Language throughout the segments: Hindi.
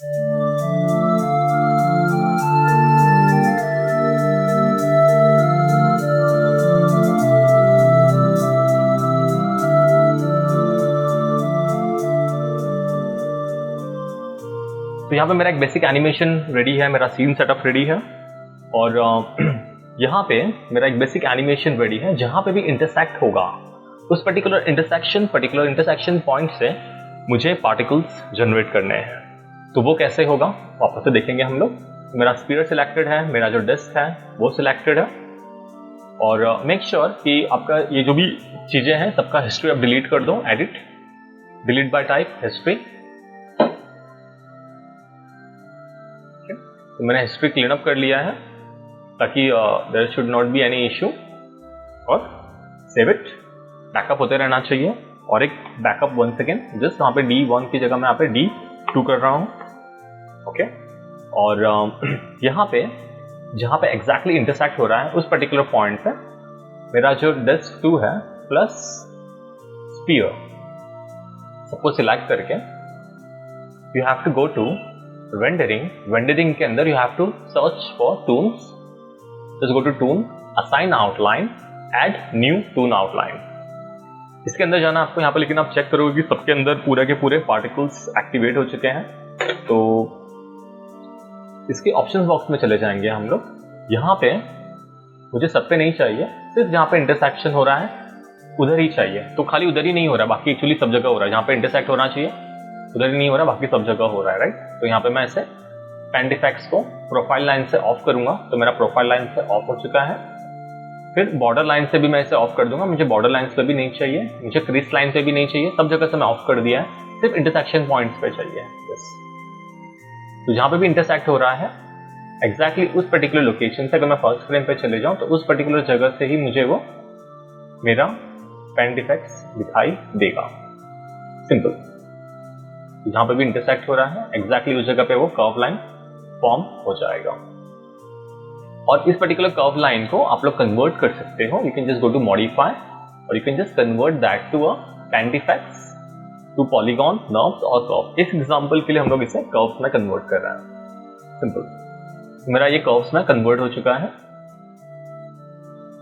तो यहाँ पे मेरा एक बेसिक एनिमेशन रेडी है, मेरा सीन सेटअप रेडी है, और यहाँ पे मेरा एक बेसिक एनिमेशन रेडी है। जहाँ पे भी इंटरसेक्ट होगा उस पर्टिकुलर इंटरसेक्शन पॉइंट से मुझे पार्टिकल्स जनरेट करने हैं। तो वो कैसे होगा वापस से देखेंगे हम लोग। मेरा स्फीयर सिलेक्टेड है, मेरा जो डिस्क है वो सिलेक्टेड है, और मेक श्योर कि आपका ये जो भी चीज़ें हैं सबका हिस्ट्री आप डिलीट कर दो। Edit, delete by type, history. तो मैंने हिस्ट्री क्लीन अप कर लिया है ताकि there should not be any issue, और सेव इट। बैकअप होते रहना चाहिए। और एक बैकअप 1 सेकेंड, जस्ट वहाँ पे D1 की जगह मैं यहाँ पे D2 कर रहा हूँ। ओके, और यहाँ पे जहाँ पे एग्जैक्टली इंटरसेक्ट हो रहा है उस पर्टिकुलर पॉइंट पे मेरा जो डिस्क 2 है प्लस स्फीयर, सबको सिलेक्ट करके you have to go to rendering के अंदर you have to search for toons. Just go to toon, assign outline, add new toon outline. इसके अंदर जाना आपको यहाँ पे, लेकिन आप चेक करोगे कि सबके अंदर पूरे के पूरे पार्टिकल्स एक्टिवेट हो चुके हैं। तो इसके ऑप्शंस बॉक्स में चले जाएंगे हम लोग। यहाँ पे मुझे सब पे नहीं चाहिए, सिर्फ जहाँ पे इंटरसेक्शन हो रहा है उधर ही चाहिए। तो खाली उधर ही नहीं हो रहा, बाकी एक्चुअली सब जगह हो रहा है। जहाँ पे इंटरसेक्ट होना चाहिए उधर ही नहीं हो रहा, बाकी सब जगह हो रहा है, राइट। तो यहाँ पे मैं इसे पेंट इफेक्ट्स को प्रोफाइल लाइन से ऑफ करूंगा, तो मेरा प्रोफाइल लाइन से ऑफ हो चुका है। फिर बॉर्डर लाइन से भी मैं इसे ऑफ कर दूंगा, मुझे बॉर्डर लाइन्स पे भी नहीं चाहिए, मुझे क्रीज लाइन पे भी नहीं चाहिए, सब जगह से मैं ऑफ कर दिया है, सिर्फ इंटरसेक्शन पॉइंट्स पे चाहिए बस। तो जहाँ पे भी इंटरसेक्ट हो रहा है एग्जैक्टली उस पर्टिकुलर लोकेशन से अगर मैं फर्स्ट फ्रेम पे चले जाऊँ तो उस पर्टिकुलर जगह से ही मुझे वो मेरा पेंट इफेक्ट्स दिखाई देगा। सिंपल। जहाँ पे भी इंटरसेक्ट हो रहा है एग्जैक्टली उस जगह पे वो कर्व लाइन फॉर्म हो जाएगा। और इस पर्टिकुलर कर्व लाइन को आप लोग कन्वर्ट कर सकते हो। You can just go to modify और you can just convert that to a paint effects, to polygon, NURBS और कर्व। इस एग्जांपल के लिए हम लोग इसे कर्व्स में कन्वर्ट कर रहे हैं। सिंपल। मेरा ये कर्व्स में कन्वर्ट हो चुका है,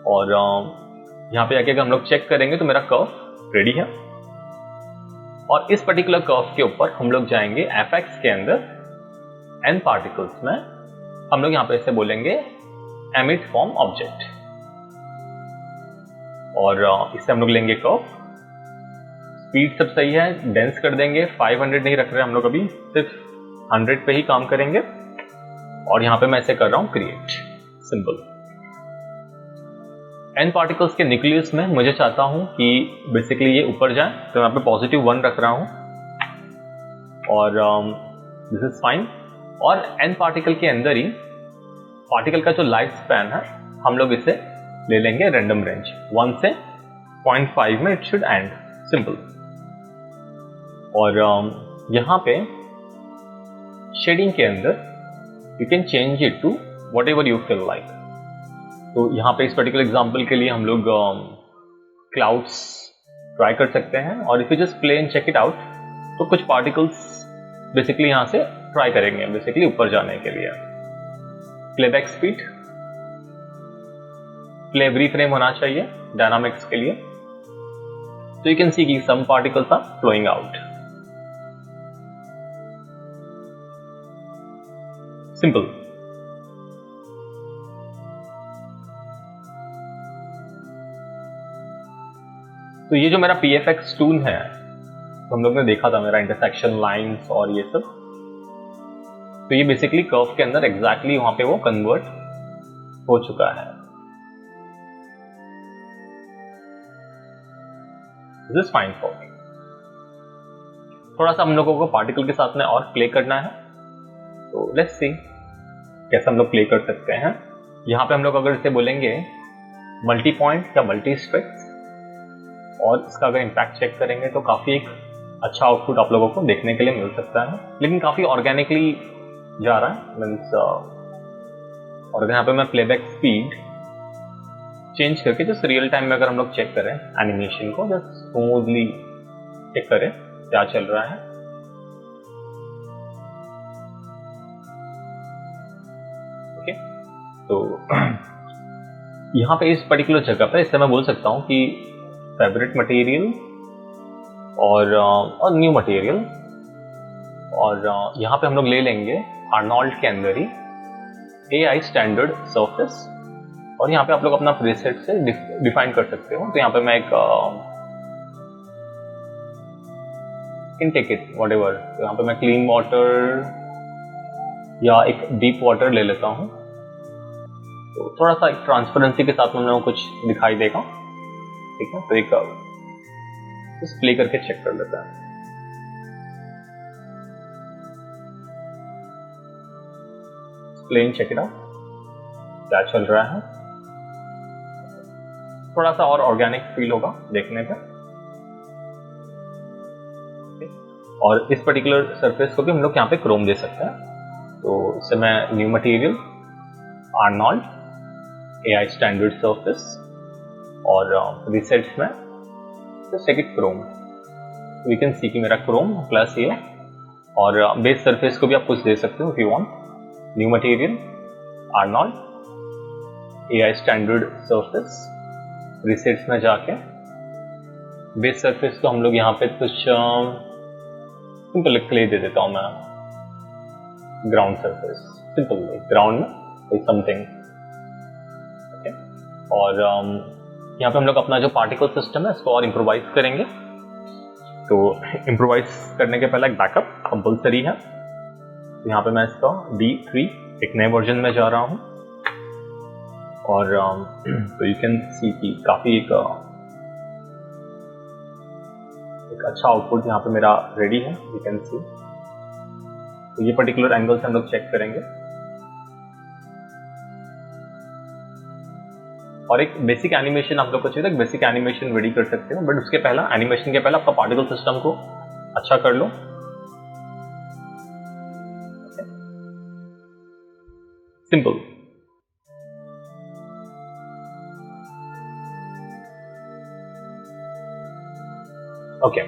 और यहाँ पे आके अगर हम लोग चेक करेंगे तो मेरा कर्व रेडी है। और इस पर्टिकुलर कर्व के ऊपर हम लोग जाएंगे एफएक्स के अंदर, एन पार्टिकल्स में हम लोग यहाँ पे इसे बोलेंगे एमिट फ्रॉम ऑब्जेक्ट, और इससे हम लोग लेंगे कर्व। स्पीड सब सही है, डेंस कर देंगे, 500 नहीं रख रहे हम लोग अभी, सिर्फ 100 पे ही काम करेंगे। और यहाँ पे मैं इसे कर रहा हूँ क्रिएट। सिंपल। एन पार्टिकल्स के न्यूक्लियस में मुझे चाहता हूं कि बेसिकली ये ऊपर जाए, तो मैं यहाँ पे +1 रख रहा हूं, और दिस इज फाइन। और एन पार्टिकल के अंदर ही पार्टिकल का जो लाइफ स्पैन है हम लोग इसे ले लेंगे रैंडम रेंज 1 से 0.5 में इट शुड एंड। सिंपल। और यहाँ पे शेडिंग के अंदर you can change it to whatever you feel like. तो यहाँ पे इस पर्टिकुलर एग्जांपल के लिए हम लोग क्लाउड्स ट्राई कर सकते हैं, और if you just play and check it out तो कुछ पार्टिकल्स बेसिकली यहाँ से ट्राई करेंगे बेसिकली ऊपर जाने के लिए। Playback speed, play every frame होना चाहिए डायनामिक्स के लिए। तो यू कैन सी कि some particles are flowing out. Simple. तो ये जो मेरा PFX टूल है तो हम लोग ने देखा था मेरा इंटरसेक्शन लाइंस और ये सब, तो ये बेसिकली कर्व के अंदर एग्जैक्टली वहां पे वो कन्वर्ट हो चुका है। This is fine for me. थोड़ा सा हम लोगों को पार्टिकल के साथ में और प्ले करना है, तो लेट्स सी कैसे हम लोग प्ले कर सकते हैं। यहाँ पे हम लोग अगर इसे बोलेंगे मल्टी पॉइंट या मल्टी स्ट्रिक्स, और इसका अगर इम्पैक्ट चेक करेंगे तो काफी एक अच्छा आउटपुट आप लोगों को देखने के लिए मिल सकता है, लेकिन काफी ऑर्गेनिकली जा रहा है मीन्स। और यहाँ पे मैं प्लेबैक स्पीड चेंज करके जस्ट रियल टाइम में अगर हम लोग चेक करें एनिमेशन को, जस्ट स्मूथली चेक करें क्या चल रहा है। ओके, तो यहाँ पे इस पर्टिकुलर जगह पे इससे मैं बोल सकता हूँ कि फेवरेट मटेरियल और न्यू मटेरियल, और यहाँ पे हम लोग ले लेंगे आर्नोल्ड के अंदर ही AI स्टैंडर्ड सरफेस, और यहाँ पे आप लोग अपना प्रीसेट से डिफाइन कर सकते हो। तो यहाँ पे मैं एक कैन टेक इट व्हाटएवर, तो यहाँ पे मैं क्लीन वाटर या एक डीप वाटर ले लेता हूँ। तो थोड़ा सा एक ट्रांसपेरेंसी के साथ में हम लोगों को कुछ दिखाई देगा, ठीक है। तो एक प्ले करके चेक कर लेते हैं। प्लेन चेक इट आउट, क्या चल रहा है। थोड़ा सा और ऑर्गेनिक फील होगा देखने पे। और इस पर्टिकुलर सरफेस को भी हम लोग यहाँ पे क्रोम दे सकते हैं। तो इससे मैं new material Arnold AI standard surface और रिसेट्स में take it chrome. We can see कि मेरा क्रोम प्लस ये, और बेस सरफेस को भी आप कुछ दे सकते हो if you want. New material Arnold AI standard surface, receipts में जाके बेस सरफेस को हम लोग यहाँ पे कुछ सिंपल क्ले दे देता हूँ मैं, ग्राउंड सरफेस, सिंपल ग्राउंड में समथिंग, ओके। और यहाँ पे हम लोग अपना जो पार्टिकल सिस्टम है इसको और इम्प्रोवाइज करेंगे। तो इम्प्रोवाइज करने के पहले एक बैकअप कंपल्सरी है। तो यहाँ पे मैं इसका D3 एक नए वर्जन में जा रहा हूँ, और तो यू कैन सी कि काफ़ी एक अच्छा आउटपुट यहाँ पे मेरा रेडी है, यू कैन सी। तो ये पर्टिकुलर एंगल से हम लोग चेक करेंगे, और एक बेसिक एनिमेशन आप लोग को चाहिए, बेसिक एनिमेशन रेडी कर सकते हो। बट उसके पहला एनिमेशन के पहले आपका पार्टिकल सिस्टम को अच्छा कर लो। Simple, okay.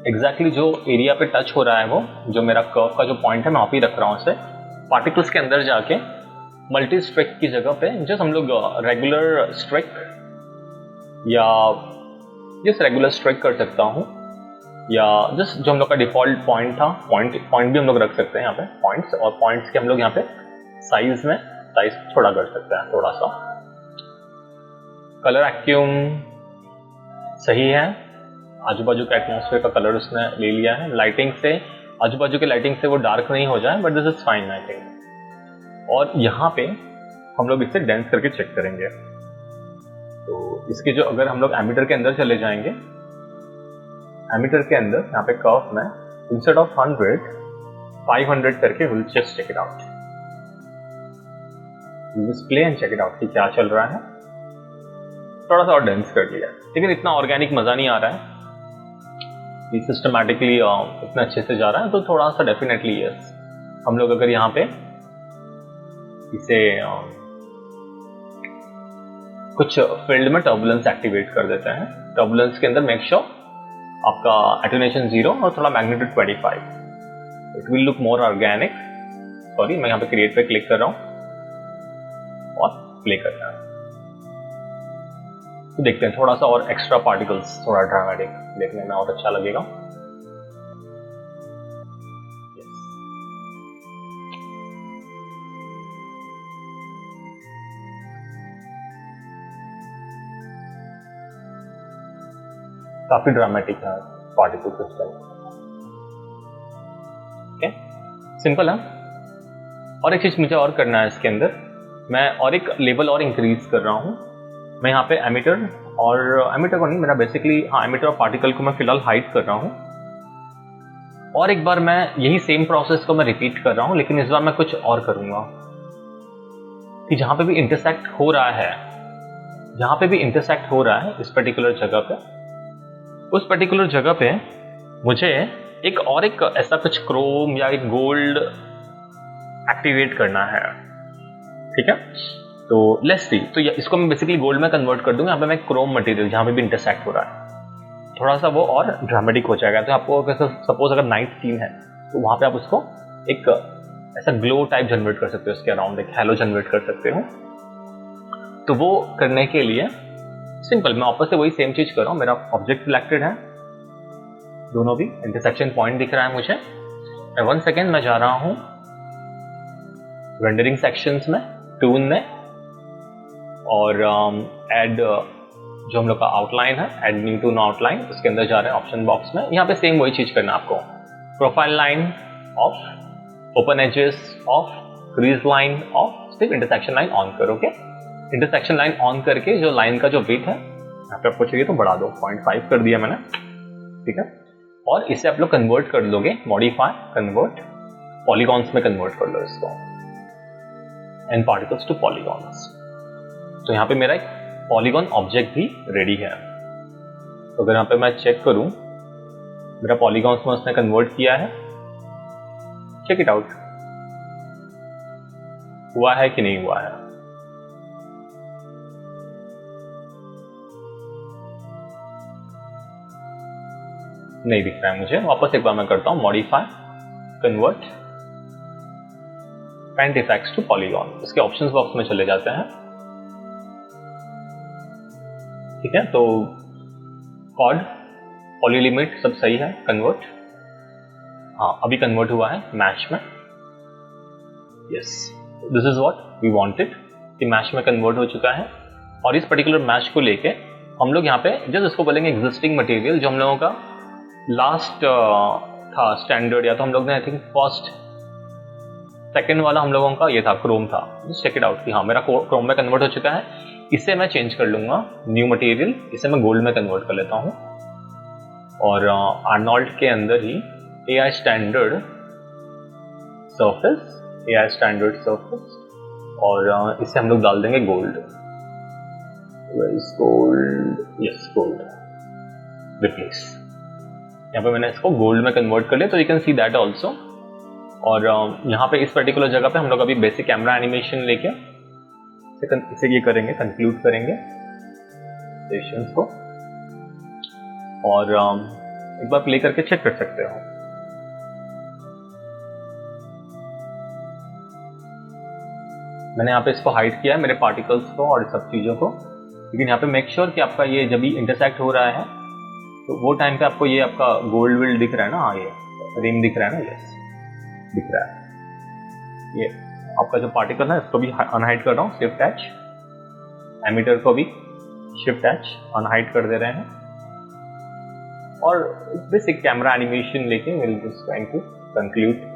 एग्जैक्टली जो एरिया पे टच हो रहा है, वो जो मेरा कर्व का जो पॉइंट है मैं वहाँ पे रख रहा हूँ। इसे पार्टिकल्स के अंदर जाके मल्टी स्ट्रिक की जगह पे जस्ट हम लोग रेगुलर स्ट्रिक या जस्ट रेगुलर स्ट्रिक कर सकता हूँ, या जस्ट जो हम लोग का डिफॉल्ट पॉइंट था, पॉइंट भी हम लोग रख सकते हैं यहाँ पे पॉइंट्स, और पॉइंट्स के हम लोग यहाँ पे साइज थोड़ा कर सकते हैं। थोड़ा सा कलर एक्यूम सही है, आजू बाजू का एटमॉस्फेयर का कलर उसने ले लिया है। लाइटिंग से आजू बाजू की लाइटिंग से वो डार्क नहीं हो जाए, but this is fine I think. और यहाँ पे हम लोग इसे डेंस करके चेक करेंगे। तो इसके जो अगर हम लोग एमीटर के अंदर चले जाएंगे, एमीटर के अंदर यहाँ पे कर्व में इंस्टेड ऑफ 100 500 करके will just check it out, play and check it out कि क्या चल रहा है। थोड़ा सा और डेंस कर लिया, लेकिन इतना ऑर्गेनिक मजा नहीं आ रहा है, ये सिस्टमैटिकली इतना अच्छे से जा रहा है। तो थोड़ा सा डेफिनेटली यस, हम लोग अगर यहाँ पे इसे कुछ फील्ड में टर्बुलेंस एक्टिवेट कर देते हैं। टर्बुलेंस के अंदर मेक श्योर आपका एटेन्यूएशन 0 और थोड़ा magnitude 25, it will look more organic. Sorry, मैं यहाँ पे क्रिएट पे क्लिक कर रहा हूँ और प्ले करना है। तो देखते हैं थोड़ा सा और एक्स्ट्रा पार्टिकल्स, थोड़ा ड्रामेटिक देखने में और अच्छा लगेगा। काफी ड्रामेटिक है पार्टिकल सिस्टम, ओके, सिंपल है। और एक चीज मुझे और करना है इसके अंदर, मैं और एक लेवल और इंक्रीज कर रहा हूं। मैं यहाँ पे एमिटर को नहीं, मेरा बेसिकली एमिटर और पार्टिकल को मैं फिलहाल हाइड कर रहा हूँ। और एक बार मैं यही सेम प्रोसेस को मैं रिपीट कर रहा हूँ, लेकिन इस बार मैं कुछ और करूंगा कि जहां पे भी इंटरसेक्ट हो रहा है, इस पर्टिकुलर जगह पे, उस पर्टिकुलर जगह पे मुझे एक ऐसा कुछ क्रोम या एक गोल्ड एक्टिवेट करना है। ठीक है, तो लेट्स सी, तो इसको मैं बेसिकली गोल्ड में कन्वर्ट कर दूंगा। यहाँ पे मैं क्रोम मटेरियल जहाँ पे भी इंटरसेक्ट हो रहा है थोड़ा सा वो और ड्रामेटिक हो जाएगा। तो आपको सपोज अगर नाइट सीन है तो वहाँ पे आप उसको एक ऐसा ग्लो टाइप जनरेट कर सकते हो, उसके अराउंड एक हैलो जनरेट कर सकते हो। तो वो करने के लिए सिंपल मैं वापस से वही सेम चीज कर रहा हूँ। मेरा ऑब्जेक्ट सिलेक्टेड है, दोनों भी इंटरसेक्शन पॉइंट दिख रहा है मुझे। मैं 1 सेकेंड में जा रहा हूँ रेंडरिंग सेक्शंस में, टून में, और ऐड जो हम लोग का आउटलाइन है, ऐड न्यू टून आउटलाइन, उसके अंदर जा रहे हैं ऑप्शन बॉक्स में। यहाँ पे सेम वही चीज करना है आपको। Profile line off, open edges off, crease line off, सिर्फ इंटरसेक्शन लाइन ऑन करोगे। इंटरसेक्शन लाइन ऑन करके जो लाइन का जो विड्थ है यहाँ पे आपको चाहिए तो बढ़ा दो, 0.5 कर दिया मैंने, ठीक है। और इसे आप लोग कन्वर्ट कर लोगे, मॉडिफाई, कन्वर्ट, पॉलीगॉन्स में कन्वर्ट कर लो इसको, एंड पार्टिकल्स टू पॉलीगॉन्स। तो यहाँ पे मेरा एक पॉलीगॉन ऑब्जेक्ट भी रेडी है। तो अगर यहाँ पे मैं चेक करूं, मेरा पॉलीगॉन्स में उसने कन्वर्ट किया है, चेक इट आउट, हुआ है कि नहीं हुआ है। नहीं दिख रहा है मुझे। वापस एक बार मैं करता हूं, modify, convert, paint effects to polygon, इसके ऑप्शंस बॉक्स में चले जाते हैं, ठीक है। तो कॉर्ड, पॉली लिमिट सब सही है, कन्वर्ट, हाँ अभी कन्वर्ट हुआ है मैच में, yes, this is what we wanted कि मैच में कन्वर्ट हो चुका है। और इस पर्टिकुलर मैच को लेके हम लोग यहाँ पे जस्ट इसको बोलेंगे एग्जिस्टिंग मटेरियल, जो हम लोगों का लास्ट था स्टैंडर्ड, या तो हम लोग ने आई थिंक फर्स्ट सेकेंड वाला हम लोगों का ये था, क्रोम था। चेक इट आउट कि हाँ मेरा क्रोम में कन्वर्ट हो चुका है। इसे मैं चेंज कर लूंगा, न्यू मटेरियल, इसे मैं गोल्ड में कन्वर्ट कर लेता हूँ, और आर्नोल्ड के अंदर ही AI standard surface, AI standard surface, और इसे हम लोग डाल देंगे gold, gold, yes gold, replace. यहाँ पे मैंने इसको गोल्ड में कन्वर्ट कर लिया, तो you can see that also. और यहाँ पे इस पर्टिकुलर जगह पे हम लोग अभी बेसिक कैमरा एनिमेशन लेके इसे ये करेंगे, कंक्लूड करेंगे सेशंस को, और एक बार प्ले करके चेक कर सकते हो। मैंने यहाँ पे इसको हाइड किया है, मेरे पार्टिकल्स को और सब चीज़ों को, लेकिन यहाँ पे मेक श्योर कि आपका ये जब भी इंटरसेक्ट हो रहा है तो वो टाइम पे आपको ये आपका गोल्ड विल्ड दिख रहा है ना, हाँ ये रिंग दिख रहा है ना, यस दिख रहा है। ये आपका जो पार्टिकल है इसको भी अनहाइड कर रहा हूँ, शिफ्ट एच, एमीटर को भी शिफ्ट एच अनहाइड कर दे रहे हैं, और बेसिक कैमरा एनिमेशन लेके will just trying to conclude.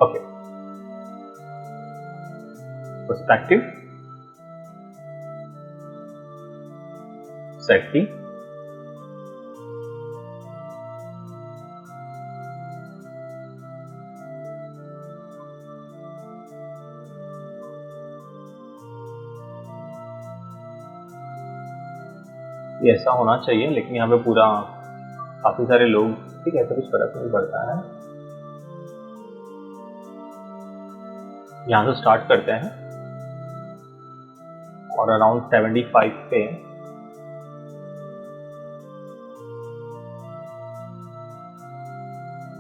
Okay, perspective, safety, ये ऐसा होना चाहिए, लेकिन यहाँ पे पूरा काफी सारे लोग, ठीक है, तो कुछ फर्क नहीं पड़ता है। यहाँ से स्टार्ट करते हैं और अराउंड 75 पे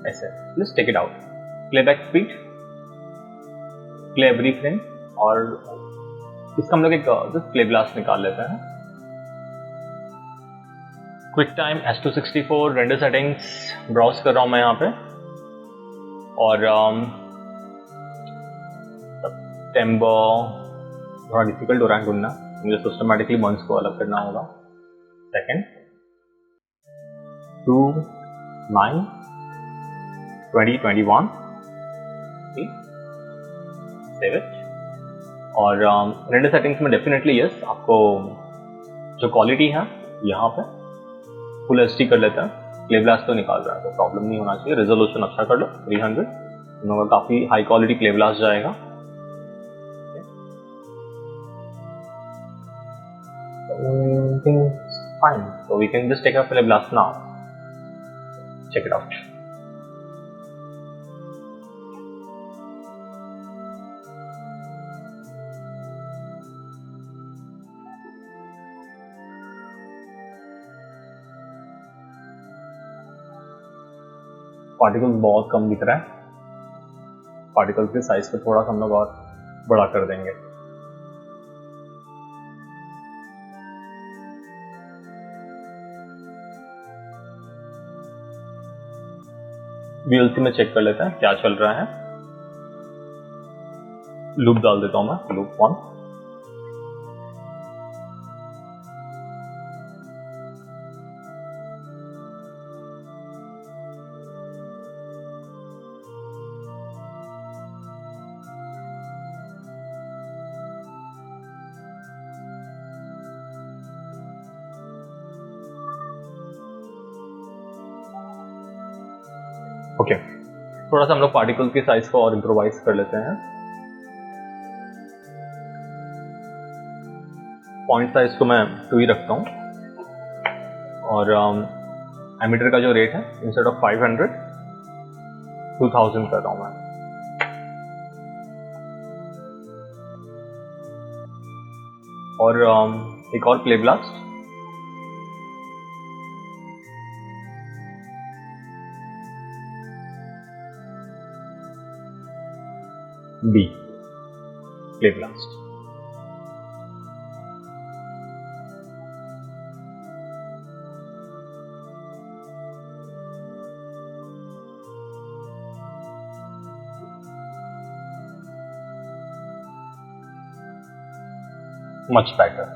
ऐसे let's take it out, playback speed, play every frame, और इसका हम लोग एक जस्ट प्ले ब्लास्ट निकाल लेते हैं। QuickTime S264, render settings browse कर रहा हूं मैं यहाँ पे, और सितंबर थोड़ा डिफिकल्ट हो रहा है ढूंढना, मुझे सिस्टमैटिकली मंथ्स को अलग करना होगा। Second 2/9/2021, save it. और रेंडर सेटिंग्स में डेफिनेटली यस, आपको जो क्वालिटी है यहाँ पे फुल HD कर लेता है, प्ले ब्लास्ट तो निकाल रहा है तो प्रॉब्लम नहीं होना चाहिए। रेजोल्यूशन अच्छा कर लो 300, काफी हाई क्वालिटी प्ले ब्लास्ट जाएगा। everything's fine. So we can just take a play blast now. Check it out. Particles बहुत कम दिख रहा है. पार्टिकल्स के साइज को थोड़ा सा हम लोग और बड़ा कर देंगे. VLC में चेक कर लेते हैं क्या चल रहा है. लूप डाल देता हूं मैं, लूप 1. ओके, थोड़ा सा हम लोग पार्टिकल के साइज को और इम्प्रोवाइज कर लेते हैं. पॉइंट साइज को मैं 2 ही रखता हूँ और एमीटर का जो रेट है इंस्टेड ऑफ 500 2000 कर रहा हूँ मैं. और एक और play blast. B play blast. Much better.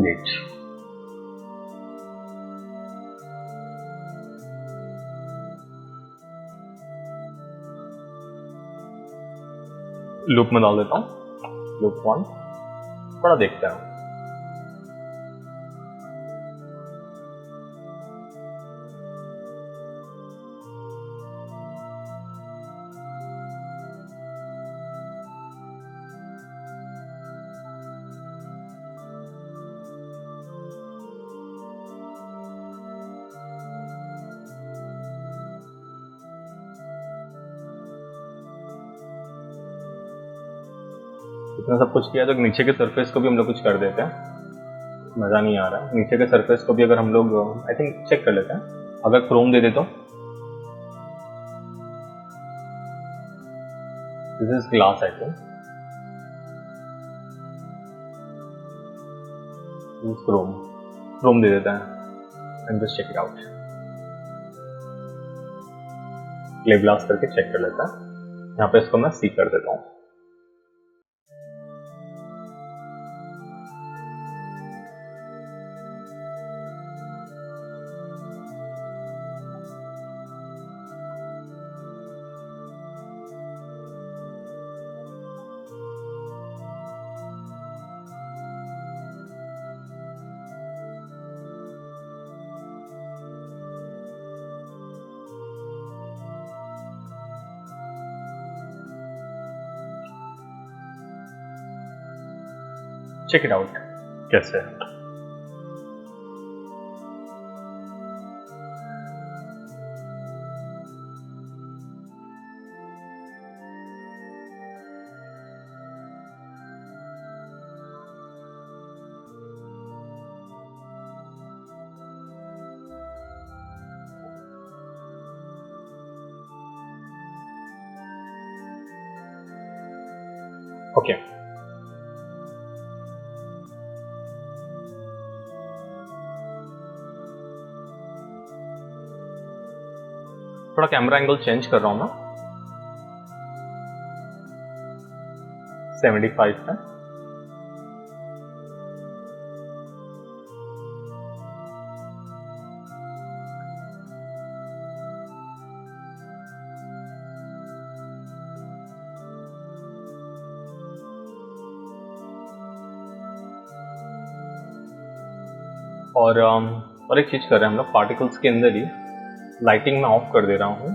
Great. Loop में डाल देता हूँ, लूप 1. थोड़ा देखते हैं. इतना सब कुछ किया तो नीचे के सरफेस को भी हम लोग कुछ कर देते हैं. मज़ा नहीं आ रहा है. नीचे के सरफेस को भी अगर हम लोग आई थिंक चेक कर लेते हैं. अगर क्रोम दे दे तो this is glass. I think chrome दे देते हैं and just check it out. Play blast करके चेक कर लेता है. यहाँ पे इसको मैं सी कर देता हूँ. चेक इट आउट कैसे है. ओके, थोड़ा कैमरा एंगल चेंज कर रहा हूं मैं. 75 पे. और एक चीज कर रहे हैं हम लोग, पार्टिकल्स के अंदर ही लाइटिंग में ऑफ कर दे रहा हूँ,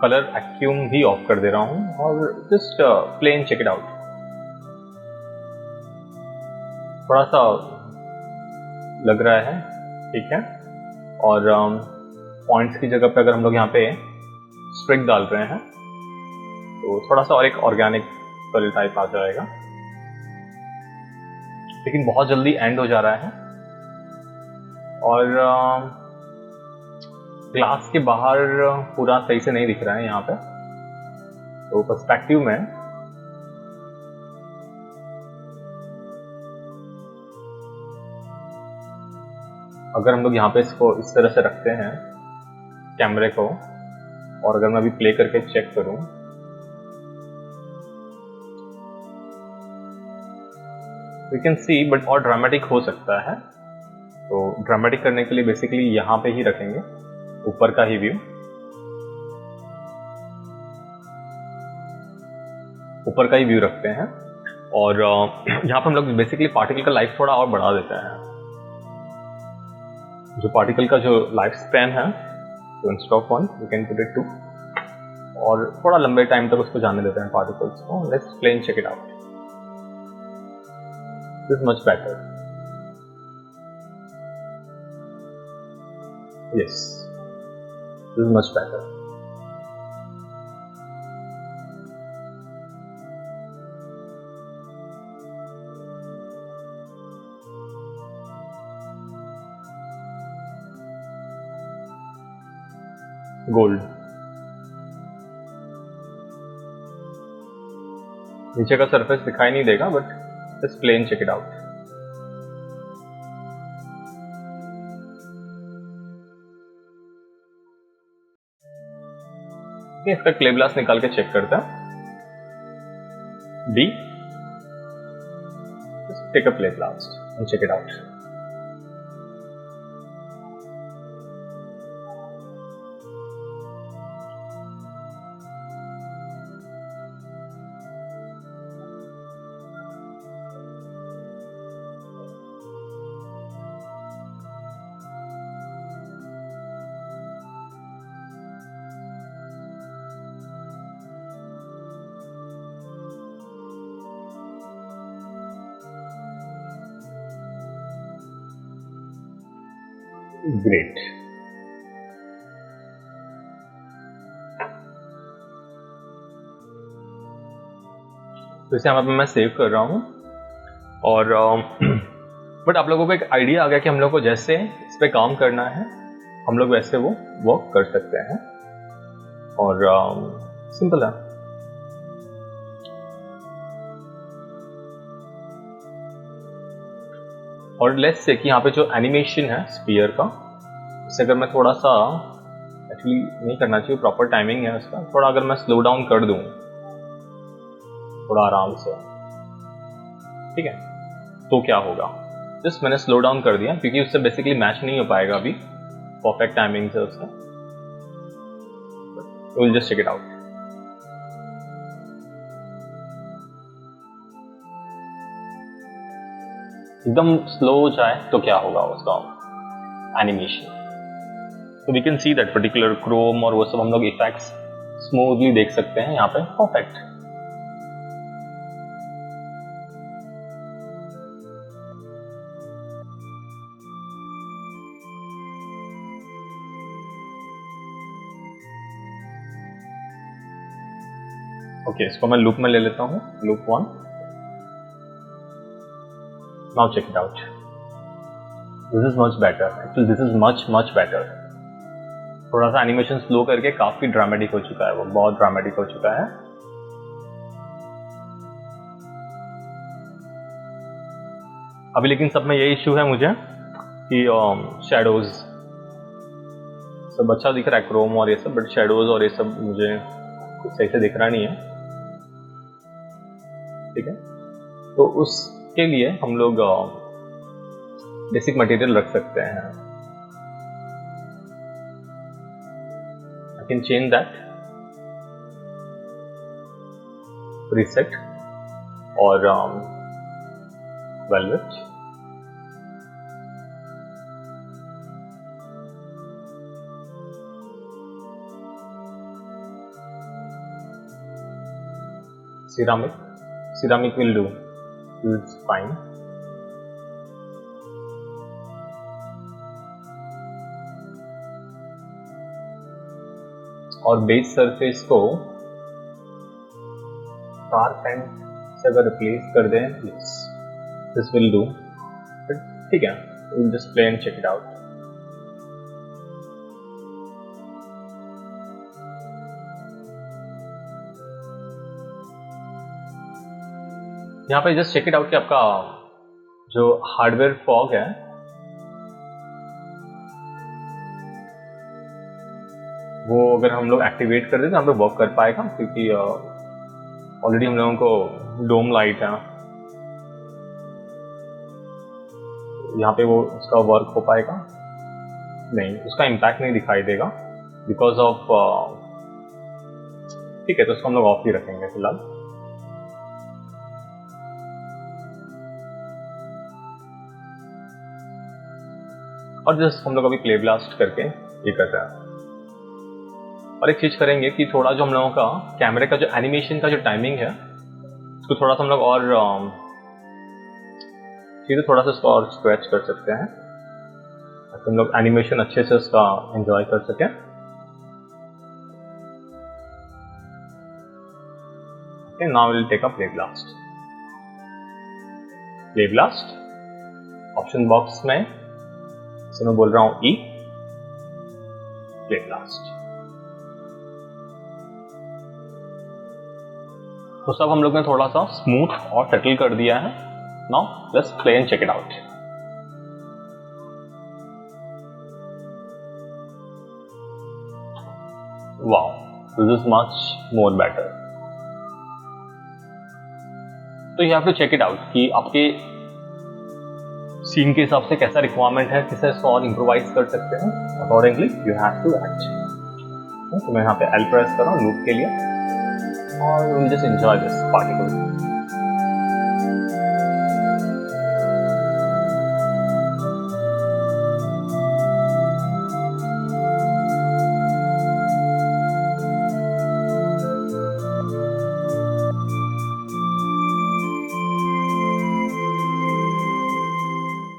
कलर एक्यूम भी ऑफ कर दे रहा हूँ और just plain check it out. थोड़ा सा लग रहा है, ठीक है। और पॉइंट्स की जगह पे अगर हम लोग यहाँ पे स्ट्रिक डाल रहे हैं तो थोड़ा सा और एक ऑर्गेनिक कलर टाइप आ जाएगा, लेकिन बहुत जल्दी एंड हो जा रहा है। और ग्लास के बाहर पूरा सही से नहीं दिख रहा है यहाँ पे, तो पर्सपेक्टिव में अगर हम लोग यहाँ पे इसको इस तरह से रखते हैं कैमरे को, और अगर मैं अभी प्ले करके चेक करूं, वी कैन सी, बट और ड्रामेटिक हो सकता है। तो ड्रामेटिक करने के लिए बेसिकली यहाँ पे ही रखेंगे, ऊपर का ही व्यू, ऊपर का ही व्यू रखते हैं। और यहाँ पे हम लोग बेसिकली पार्टिकल का लाइफ थोड़ा और बढ़ा देते हैं। जो पार्टिकल का जो लाइफ स्पैन है, तो instead of 1 we can put it 2, और थोड़ा लंबे टाइम तक उसको जाने देते हैं पार्टिकल्स को। Let's play and check it out. This is much better. Yes, this is much better. Gold, नीचे का सरफेस दिखाई नहीं देगा, but just plain check it out. इसका क्ले ग्लास निकाल के चेक करते हैं। D, just take a clay glass and check it out. Great. तो इसे यहाँ पे मैं सेव कर रहा हूँ, और बट आप लोगों को एक आइडिया आ गया कि हम लोग को जैसे इस पे काम करना है हम लोग वैसे वो वर्क कर सकते हैं, और सिंपल है। और लेट्स से कि यहाँ पे जो एनिमेशन है स्फीयर का, इसे अगर मैं थोड़ा सा, एक्चुअली नहीं करना चाहिए, प्रॉपर टाइमिंग है उसका, थोड़ा अगर मैं स्लो डाउन कर दूं थोड़ा आराम से, ठीक है, तो क्या होगा। जस्ट मैंने स्लो डाउन कर दिया क्योंकि उससे बेसिकली मैच नहीं हो पाएगा अभी परफेक्ट टाइमिंग से उसका। Will just check it out. एकदम स्लो हो जाए तो क्या होगा उसका एनिमेशन। तो we can see that particular chrome और वो सब हम लोग इफेक्ट्स स्मूथली देख सकते हैं यहाँ पे, परफेक्ट। ओके, इसको मैं लूप में ले लेता हूँ, loop 1। Now check it out. This is much better, actually this is much better. थोड़ा सा एनिमेशन स्लो करके काफी ड्रामेटिक हो चुका है, वो बहुत ड्रामेटिक हो चुका है। अभी लेकिन सब में ये इश्यू है मुझे कि शैडोज सब अच्छा दिख रहा है, क्रोम और ये सब, बट शैडोज और ये सब मुझे कुछ सही से दिख रहा नहीं है, ठीक है। तो उसके लिए हम लोग बेसिक मटेरियल रख सकते हैं। I can change that preset और velvet, ceramic will do, this is fine। और बेस सरफेस को डार्क पेंट से अगर रिप्लेस कर दें, दिस विल डू, ठीक है, will just play and check it out. यहाँ पे जस्ट चेक इट आउट कि आपका जो हार्डवेयर फॉग है वो अगर हम लोग एक्टिवेट कर दें तो हम लोग वर्क कर पाएगा, क्योंकि ऑलरेडी हम लोगों को डोम लाइट है यहाँ पे, वो उसका वर्क हो पाएगा नहीं, उसका इम्पैक्ट नहीं दिखाई देगा बिकॉज ऑफ, ठीक है, तो उसको हम लोग ऑफ ही रखेंगे फिलहाल। और जस्ट हम लोग अभी प्ले ब्लास्ट करके ये कर रहे हैं। और एक चीज करेंगे कि थोड़ा जो हम लोगों का कैमरे का जो एनिमेशन का जो टाइमिंग है उसको थोड़ा सा हम लोग और सीधे थोड़ा सा उसको और स्ट्रेच कर सकते हैं ताकि हम लोग एनिमेशन अच्छे से उसका एंजॉय कर सकें। Okay, now will take a play blast. Play blast option box में इसे मैं बोल रहा हूं ई, प्ले ब्लास्ट। तो सब हम लोग ने थोड़ा सा स्मूथ और सेटल कर दिया है। Now let's play and check it out. Wow, this is much more better. तो you have to check it out कि आपके सीन के हिसाब से कैसा रिक्वायरमेंट है, किसे इसको और इम्प्रोवाइज कर सकते हैं, accordingly you have to act. तो मैं यहाँ पे एल प्रेस कर रहा हूँ लूप के लिए और we'll just enjoy this particle।